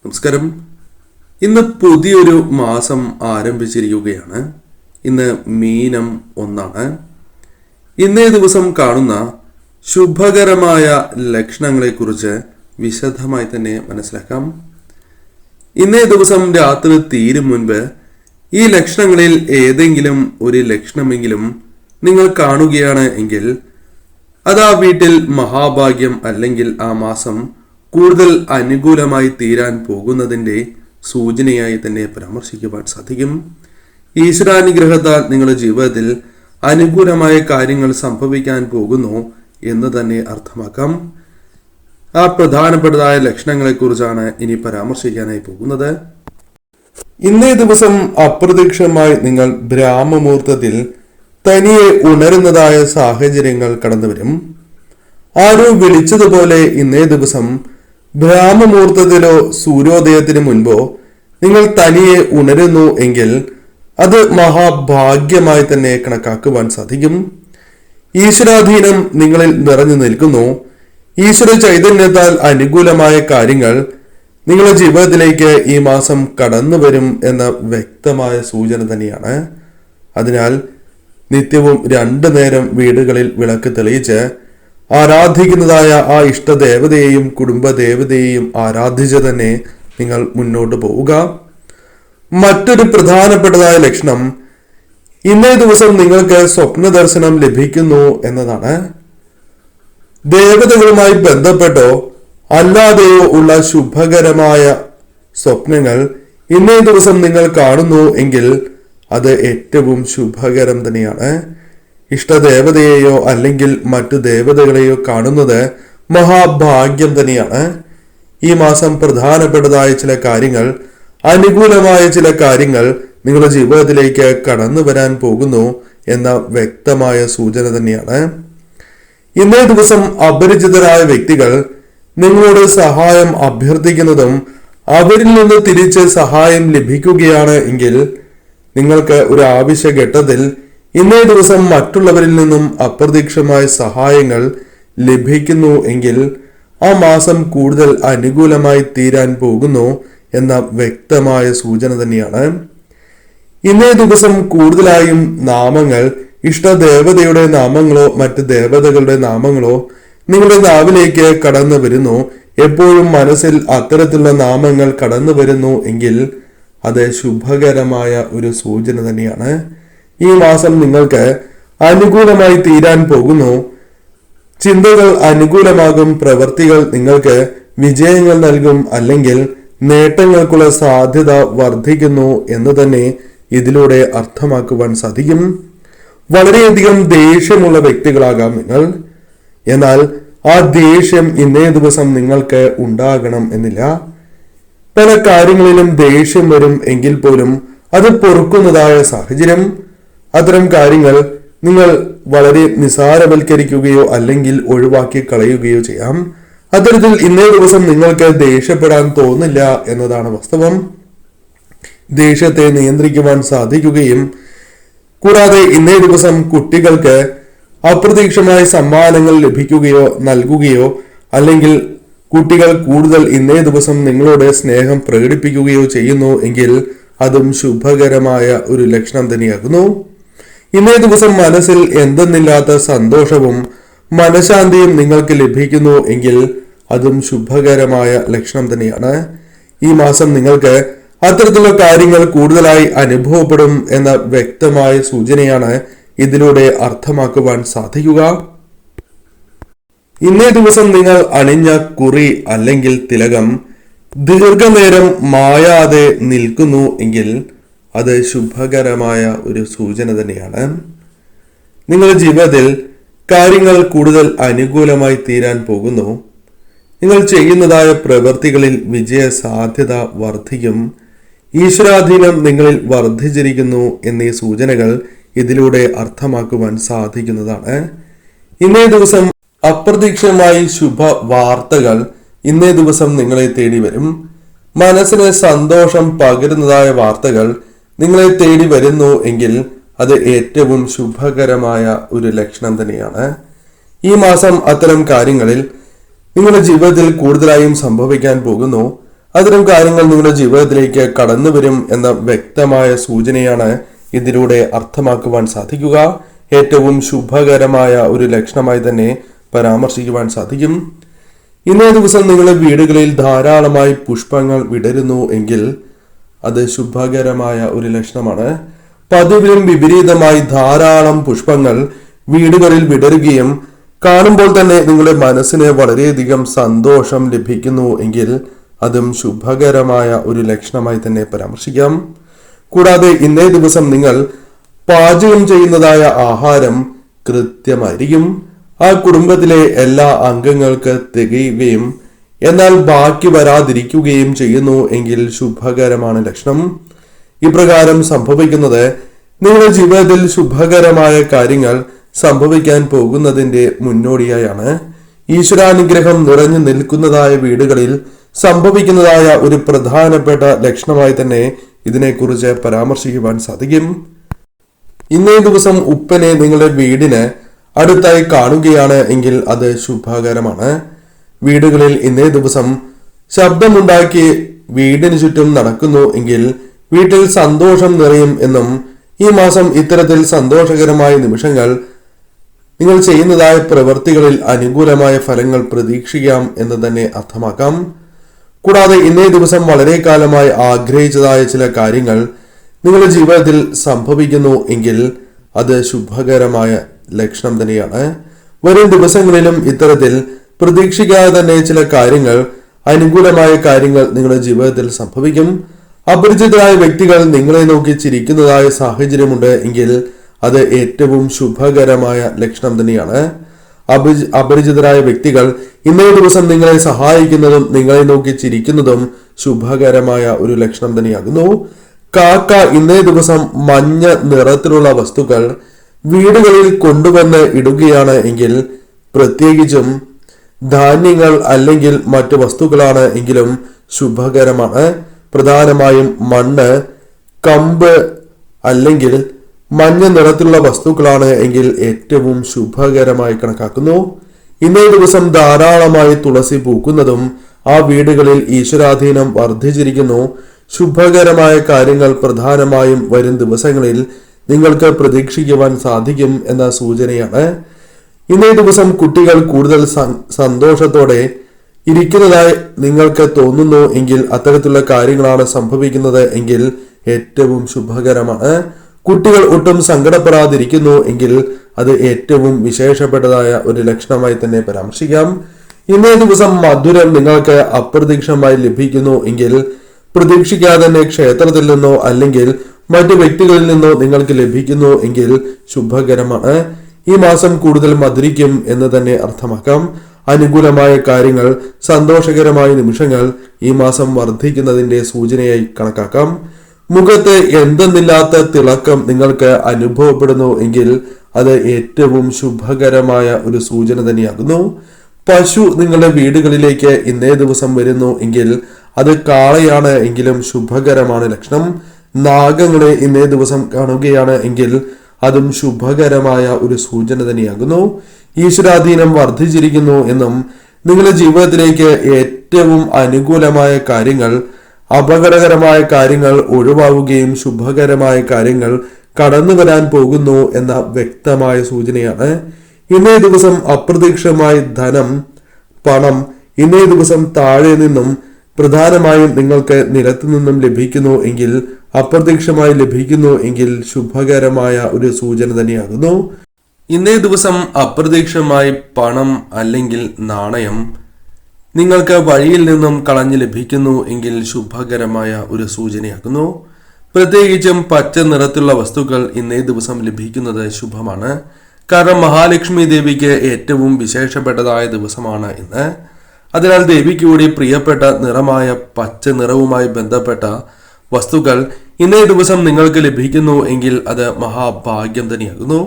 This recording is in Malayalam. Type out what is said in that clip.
നമസ്കാരം. ഇന്ന് പുതിയൊരു മാസം ആരംഭിച്ചിരിക്കുകയാണ്. ഇന്ന് മീനം 1. ഇന്നേ ദിവസം കാണുന്ന ശുഭകരമായ ലക്ഷണങ്ങളെക്കുറിച്ച് വിശദമായി തന്നെ മനസ്സിലാക്കാം. ഇന്നേ ദിവസം രാത്രി തീരും മുൻപ് ഈ ലക്ഷണങ്ങളിൽ ഏതെങ്കിലും ഒരു ലക്ഷണമെങ്കിലും നിങ്ങൾ കാണുകയാണ് എങ്കിൽ അത് ആ വീട്ടിൽ മഹാഭാഗ്യം അല്ലെങ്കിൽ ആ മാസം കൂടുതൽ അനുകൂലമായി തീരാൻ പോകുന്നതിൻ്റെ സൂചനയായി തന്നെ പരാമർശിക്കുവാൻ സാധിക്കും. ഈശ്വരാനുഗ്രഹത്താൽ നിങ്ങളുടെ ജീവിതത്തിൽ അനുകൂലമായ കാര്യങ്ങൾ സംഭവിക്കാൻ പോകുന്നു എന്ന് തന്നെ അർത്ഥമാക്കാം. ആ പ്രധാനപ്പെട്ടതായ ലക്ഷണങ്ങളെക്കുറിച്ചാണ് ഇനി പരാമർശിക്കാനായി പോകുന്നത്. ഇന്നേ ദിവസം അപ്രതീക്ഷിതമായി നിങ്ങൾ ബ്രാഹ്മമുഹൂർത്തത്തിൽ തനിയെ ഉണരുന്നതായ സാഹചര്യങ്ങൾ കടന്നുവരും. ആരോ വിളിച്ചതുപോലെ ഇന്നേ ദിവസം ബ്രാഹ്മമുഹൂർത്തത്തിലോ സൂര്യോദയത്തിന് മുൻപോ നിങ്ങൾ തനിയെ ഉണരുന്നു എങ്കിൽ അത് മഹാഭാഗ്യമായി തന്നെ കണക്കാക്കുവാൻ സാധിക്കും. ഈശ്വരാധീനം നിങ്ങളിൽ നിറഞ്ഞു നിൽക്കുന്നു. ഈശ്വര ചൈതന്യത്താൽ അനുകൂലമായ കാര്യങ്ങൾ നിങ്ങളുടെ ജീവിതത്തിലേക്ക് ഈ മാസം കടന്നു വരും എന്ന വ്യക്തമായ സൂചന തന്നെയാണ്. അതിനാൽ നിത്യവും 2 നേരം വീടുകളിൽ വിളക്ക് തെളിയിച്ച് ആരാധിക്കുന്നതായ ആ ഇഷ്ടദേവതയെയും കുടുംബദേവതയെയും ആരാധിച്ച് തന്നെ നിങ്ങൾ മുന്നോട്ട് പോവുക. മറ്റൊരു പ്രധാനപ്പെട്ടതായ ലക്ഷണം ഇന്നേ ദിവസം നിങ്ങൾക്ക് സ്വപ്ന ദർശനം ലഭിക്കുന്നു എന്നതാണ്. ദേവതകളുമായി ബന്ധപ്പെട്ടോ അല്ലാതെയോ ഉള്ള ശുഭകരമായ സ്വപ്നങ്ങൾ ഇന്നേ ദിവസം നിങ്ങൾ കാണുന്നു എങ്കിൽ അത് ഏറ്റവും ശുഭകരം തന്നെയാണ്. ഇഷ്ടദേവതയെയോ അല്ലെങ്കിൽ മറ്റു ദേവതകളെയോ കാണുന്നത് മഹാഭാഗ്യം തന്നെയാണ്. ഈ മാസം പ്രധാനപ്പെട്ടതായ ചില കാര്യങ്ങൾ, അനുകൂലമായ ചില കാര്യങ്ങൾ നിങ്ങളുടെ ജീവിതത്തിലേക്ക് കടന്നു വരാൻ പോകുന്നു എന്ന വ്യക്തമായ സൂചന തന്നെയാണ്. ഇന്നേ ദിവസം അപരിചിതരായ വ്യക്തികൾ നിങ്ങളോട് സഹായം അഭ്യർത്ഥിക്കുന്നതും അവരിൽ നിന്ന് തിരിച്ച് സഹായം ലഭിക്കുകയാണ് എങ്കിൽ നിങ്ങൾക്ക് ഒരു ആവശ്യഘട്ടത്തിൽ ഇന്നേ ദിവസം മറ്റുള്ളവരിൽ നിന്നും അപ്രതീക്ഷിതമായ സഹായങ്ങൾ ലഭിക്കുന്നു എങ്കിൽ ആ മാസം കൂടുതൽ അനുകൂലമായി തീരാൻ പോകുന്നു എന്ന വ്യക്തമായ സൂചന തന്നെയാണ്. ഇന്നേ ദിവസം കൂടുതലായും നാമങ്ങൾ, ഇഷ്ടദേവതയുടെ നാമങ്ങളോ മറ്റ് ദേവതകളുടെ നാമങ്ങളോ നിങ്ങളുടെ നാവിലേക്ക് കടന്നു വരുന്നു. എപ്പോഴും മനസ്സിൽ അത്തരത്തിലുള്ള നാമങ്ങൾ കടന്നു വരുന്നു എങ്കിൽ അത് ശുഭകരമായ ഒരു സൂചന തന്നെയാണ്. ഈ മാസം നിങ്ങൾക്ക് അനുകൂലമായി തീരാൻ പോകുന്നു. ചിന്തകൾ അനുകൂലമാകും, പ്രവൃത്തികൾ നിങ്ങൾക്ക് വിജയങ്ങൾ നൽകും, അല്ലെങ്കിൽ നേട്ടങ്ങൾക്കുള്ള സാധ്യത വർദ്ധിക്കുന്നു എന്ന് തന്നെ ഇതിലൂടെ അർത്ഥമാക്കുവാൻ സാധിക്കും. വളരെയധികം ദേഷ്യമുള്ള വ്യക്തികളാകാം നിങ്ങൾ. എന്നാൽ ആ ദേഷ്യം ഇന്നേ ദിവസം നിങ്ങൾക്ക് ഉണ്ടാകണം എന്നില്ല. പല കാര്യങ്ങളിലും ദേഷ്യം വരും എങ്കിൽ പോലും അത് പൊറുക്കുന്നതായ സാഹചര്യം, അത്തരം കാര്യങ്ങൾ നിങ്ങൾ വളരെ നിസാരവൽക്കരിക്കുകയോ അല്ലെങ്കിൽ ഒഴിവാക്കി കളയുകയോ ചെയ്യാം. അത്തരത്തിൽ ഇന്നേ ദിവസം നിങ്ങൾക്ക് ദേഷ്യപ്പെടാൻ തോന്നില്ല എന്നതാണ് വാസ്തവം. ദേഷ്യത്തെ നിയന്ത്രിക്കുവാൻ സാധിക്കുകയും കൂടാതെ ഇന്നേ ദിവസം കുട്ടികൾക്ക് അപ്രതീക്ഷിതമായ സമ്മാനങ്ങൾ ലഭിക്കുകയോ നൽകുകയോ അല്ലെങ്കിൽ കുട്ടികൾ കൂടുതൽ ഇന്നേ ദിവസം നിങ്ങളോട് സ്നേഹം പ്രകടിപ്പിക്കുകയോ ചെയ്യുന്നു എങ്കിൽ അതും ശുഭകരമായ ഒരു ലക്ഷണം തന്നെയാകുന്നു. ഇന്നേ ദിവസം മനസ്സിൽ എന്തെന്നില്ലാത്ത സന്തോഷവും മനഃശാന്തിയും നിങ്ങൾക്ക് ലഭിക്കുന്നു എങ്കിൽ അതും ശുഭകരമായ ലക്ഷണം തന്നെയാണ്. ഈ മാസം നിങ്ങൾക്ക് അത്തരത്തിലുള്ള കാര്യങ്ങൾ കൂടുതലായി അനുഭവപ്പെടും എന്ന വ്യക്തമായ സൂചനയാണ് ഇതിലൂടെ അർത്ഥമാക്കുവാൻ സാധിക്കുക. ഇന്നേ ദിവസം നിങ്ങൾ അണിഞ്ഞ കുറി അല്ലെങ്കിൽ തിലകം ദീർഘനേരം മായാതെ നിൽക്കുന്നു എങ്കിൽ അത് ശുഭകരമായ ഒരു സൂചന തന്നെയാണ്. നിങ്ങളുടെ ജീവിതത്തിൽ കാര്യങ്ങൾ കൂടുതൽ അനുകൂലമായി തീരാൻ പോകുന്നു. നിങ്ങൾ ചെയ്യുന്നതായ പ്രവൃത്തികളിൽ വിജയ സാധ്യത വർദ്ധിക്കും. ഈശ്വരാധീനം നിങ്ങളിൽ വർദ്ധിച്ചിരിക്കുന്നു എന്നീ സൂചനകൾ ഇതിലൂടെ അർത്ഥമാക്കുവാൻ സാധിക്കുന്നതാണ്. ഇന്നേ ദിവസം അപ്രതീക്ഷിതമായി ശുഭ വാർത്തകൾ ഇന്നേ ദിവസം നിങ്ങളെ തേടി വരും. മനസ്സിന് സന്തോഷം പകരുന്നതായ വാർത്തകൾ നിങ്ങളെ തേടി വരുന്നു എങ്കിൽ അത് ഏറ്റവും ശുഭകരമായ ഒരു ലക്ഷണം തന്നെയാണ്. ഈ മാസം അത്തരം കാര്യങ്ങളിൽ നിങ്ങളുടെ ജീവിതത്തിൽ കൂടുതലായും സംഭവിക്കാൻ പോകുന്നു. അത്തരം കാര്യങ്ങൾ നിങ്ങളുടെ ജീവിതത്തിലേക്ക് കടന്നു വരും എന്ന വ്യക്തമായ സൂചനയാണ് ഇതിലൂടെ അർത്ഥമാക്കുവാൻ സാധിക്കുക. ഏറ്റവും ശുഭകരമായ ഒരു ലക്ഷണമായി തന്നെ പരാമർശിക്കുവാൻ സാധിക്കും. ഇന്നേ ദിവസം നിങ്ങളുടെ വീടുകളിൽ ധാരാളമായി പുഷ്പങ്ങൾ വിടരുന്നു എങ്കിൽ അത് ശുഭകരമായ ഒരു ലക്ഷണമാണ്. പതിവിലും വിപരീതമായി ധാരാളം പുഷ്പങ്ങൾ വീടുകളിൽ വിടരുകയും കാണുമ്പോൾ തന്നെ നിങ്ങളുടെ മനസ്സിന് വളരെയധികം സന്തോഷം ലഭിക്കുന്നു എങ്കിൽ അതും ശുഭകരമായ ഒരു ലക്ഷണമായി തന്നെ പരാമർശിക്കാം. കൂടാതെ ഇന്നേ ദിവസം നിങ്ങൾ പാചകം ചെയ്യുന്നതായ ആഹാരം കൃത്യമായിരിക്കും. ആ കുടുംബത്തിലെ എല്ലാ അംഗങ്ങൾക്ക് തികയുകയും എന്നാൽ ബാക്കി വരാതിരിക്കുകയും ചെയ്യുന്നു എങ്കിൽ ശുഭകരമാണ് ലക്ഷണം. ഇപ്രകാരം സംഭവിക്കുന്നത് നിങ്ങളുടെ ജീവിതത്തിൽ ശുഭകരമായ കാര്യങ്ങൾ സംഭവിക്കാൻ പോകുന്നതിന്റെ മുന്നോടിയായാണ്. ഈശ്വരാനുഗ്രഹം നിറഞ്ഞു നിൽക്കുന്നതായ വീടുകളിൽ സംഭവിക്കുന്നതായ ഒരു പ്രധാനപ്പെട്ട ലക്ഷണമായി തന്നെ ഇതിനെക്കുറിച്ച് പരാമർശിക്കുവാൻ സാധിക്കും. ഇന്നേ ദിവസം ഉപ്പനെ നിങ്ങളുടെ വീടിന് അടുത്തായി കാണുകയാണ് എങ്കിൽ അത് ശുഭകരമാണ്. വീടുകളിൽ ഇന്നേ ദിവസം ശബ്ദമുണ്ടാക്കി വീടിന് ചുറ്റും നടക്കുന്നു എങ്കിൽ വീട്ടിൽ സന്തോഷം നിറയും എന്നും ഈ മാസം ഇത്തരത്തിൽ സന്തോഷകരമായ നിമിഷങ്ങൾ നിങ്ങൾ ചെയ്യുന്നതായ പ്രവൃത്തികളിൽ അനുകൂലമായ ഫലങ്ങൾ പ്രതീക്ഷിക്കാം എന്ന് തന്നെ അർത്ഥമാക്കാം. കൂടാതെ ഇന്നേ ദിവസം വളരെ കാലമായി ആഗ്രഹിച്ചതായ ചില കാര്യങ്ങൾ നിങ്ങളുടെ ജീവിതത്തിൽ സംഭവിക്കുന്നു എങ്കിൽ അത് ശുഭകരമായ ലക്ഷണം തന്നെയാണ്. വരും ദിവസങ്ങളിലും ഇത്തരത്തിൽ പ്രതീക്ഷിക്കാതെ തന്നെ ചില കാര്യങ്ങൾ, അനുകൂലമായ കാര്യങ്ങൾ നിങ്ങളുടെ ജീവിതത്തിൽ സംഭവിക്കും. അപരിചിതരായ വ്യക്തികൾ നിങ്ങളെ നോക്കി ചിരിക്കുന്നതായ സാഹചര്യമുണ്ട് എങ്കിൽ അത് ഏറ്റവും ശുഭകരമായ ലക്ഷണം തന്നെയാണ്. അപരിചിതരായ വ്യക്തികൾ ഇന്നേ ദിവസം നിങ്ങളെ സഹായിക്കുന്നതും നിങ്ങളെ നോക്കി ചിരിക്കുന്നതും ശുഭകരമായ ഒരു ലക്ഷണം തന്നെയാകുന്നു. കാക്ക ഇന്നേ ദിവസം മഞ്ഞ നിറത്തിലുള്ള വസ്തുക്കൾ വീടുകളിൽ കൊണ്ടുവന്ന് ഇടുകയാണ് എങ്കിൽ, പ്രത്യേകിച്ചും ധാന്യങ്ങൾ അല്ലെങ്കിൽ മറ്റു വസ്തുക്കളാണ് എങ്കിലും ശുഭകരമാണ്. പ്രധാനമായും മണ്ണ്, കമ്പ് അല്ലെങ്കിൽ മഞ്ഞ നിറത്തിലുള്ള വസ്തുക്കളാണ് എങ്കിൽ ഏറ്റവും ശുഭകരമായി കണക്കാക്കുന്നു. ഇന്നേ ദിവസം ധാരാളമായി തുളസി പൂക്കുന്നതും ആ വീടുകളിൽ ഈശ്വരാധീനം വർദ്ധിച്ചിരിക്കുന്നു. ശുഭകരമായ കാര്യങ്ങൾ പ്രധാനമായും വരും ദിവസങ്ങളിൽ നിങ്ങൾക്ക് പ്രതീക്ഷിക്കുവാൻ സാധിക്കും എന്ന സൂചനയാണ്. ഇന്നേ ദിവസം കുട്ടികൾ കൂടുതൽ സന്തോഷത്തോടെ ഇരിക്കുന്നതായി നിങ്ങൾക്ക് തോന്നുന്നു എങ്കിൽ അത്തരത്തിലുള്ള കാര്യങ്ങളാണ് സംഭവിക്കുന്നത് എങ്കിൽ ഏറ്റവും ശുഭകരമാണ്. കുട്ടികൾ ഒട്ടും സങ്കടപ്പെടാതിരിക്കുന്നു എങ്കിൽ അത് ഏറ്റവും വിശേഷപ്പെട്ടതായ ഒരു ലക്ഷണമായി തന്നെ പരാമർശിക്കാം. ഇന്നേ ദിവസം മധുരം നിങ്ങൾക്ക് അപ്രതീക്ഷിതമായി ലഭിക്കുന്നു എങ്കിൽ, പ്രതീക്ഷിക്കാതെ തന്നെ ക്ഷേത്രത്തിൽ നിന്നോ അല്ലെങ്കിൽ മറ്റു വ്യക്തികളിൽ നിന്നോ നിങ്ങൾക്ക് ലഭിക്കുന്നു എങ്കിൽ ശുഭകരമാണ്. ഈ മാസം കൂടുതൽ മധുരിക്കും എന്ന് തന്നെ അർത്ഥമാക്കാം. അനുകൂലമായ കാര്യങ്ങൾ, സന്തോഷകരമായ നിമിഷങ്ങൾ ഈ മാസം വർദ്ധിക്കുന്നതിന്റെ സൂചനയായി കണക്കാക്കാം. മുഖത്ത് എന്തെന്നില്ലാത്ത തിളക്കം നിങ്ങൾക്ക് അനുഭവപ്പെടുന്നു എങ്കിൽ അത് ഏറ്റവും ശുഭകരമായ ഒരു സൂചന തന്നെയാകുന്നു. പശു നിങ്ങളുടെ വീടുകളിലേക്ക് ഇന്നേ ദിവസം വരുന്നു എങ്കിൽ അത് കാളയാണ് എങ്കിലും ശുഭകരമാണ് ലക്ഷണം. നാഗങ്ങളെ ഇന്നേ ദിവസം കാണുകയാണ് എങ്കിൽ അതും ശുഭകരമായ ഒരു സൂചന തന്നെയാകുന്നു. ഈശ്വരാധീനം വർദ്ധിച്ചിരിക്കുന്നു എന്നും നിങ്ങളുടെ ജീവിതത്തിലേക്ക് ഏറ്റവും അനുകൂലമായ കാര്യങ്ങൾ, അപകടകരമായ കാര്യങ്ങൾ ഒഴിവാവുകയും ശുഭകരമായ കാര്യങ്ങൾ കടന്നു വരാൻ പോകുന്നു എന്ന വ്യക്തമായ സൂചനയാണ്. ഇന്നേ ദിവസം അപ്രതീക്ഷിതമായി ധനം, പണം ഇന്നേ ദിവസം താഴെ നിന്നും പ്രധാനമായും നിങ്ങൾക്ക് നിലത്തു നിന്നും ലഭിക്കുന്നു എങ്കിൽ, അപ്രതീക്ഷിതമായി ലഭിക്കുന്നു എങ്കിൽ ശുഭകരമായ ഒരു സൂചന തന്നെയാകുന്നു. ഇന്നേ ദിവസം അപ്രതീക്ഷിതമായി പണം അല്ലെങ്കിൽ നാണയം നിങ്ങൾക്ക് വഴിയിൽ നിന്നും കളഞ്ഞു ലഭിക്കുന്നു എങ്കിൽ ശുഭകരമായ ഒരു സൂചനയാകുന്നു. പ്രത്യേകിച്ചും പച്ച നിറത്തിലുള്ള വസ്തുക്കൾ ഇന്നേ ദിവസം ലഭിക്കുന്നത് ശുഭമാണ്. കാരണം മഹാലക്ഷ്മി ദേവിക്ക് ഏറ്റവും വിശേഷപ്പെട്ടതായ ദിവസമാണ് ഇന്ന്. അതിനാൽ ദേവിക്ക് കൂടി പ്രിയപ്പെട്ട നിറമായ പച്ച നിറവുമായി ബന്ധപ്പെട്ട വസ്തുക്കൾ ഇന്നേ ദിവസം നിങ്ങൾക്ക് ലഭിക്കുന്നു എങ്കിൽ അത് മഹാഭാഗ്യം തന്നെയാകുന്നു.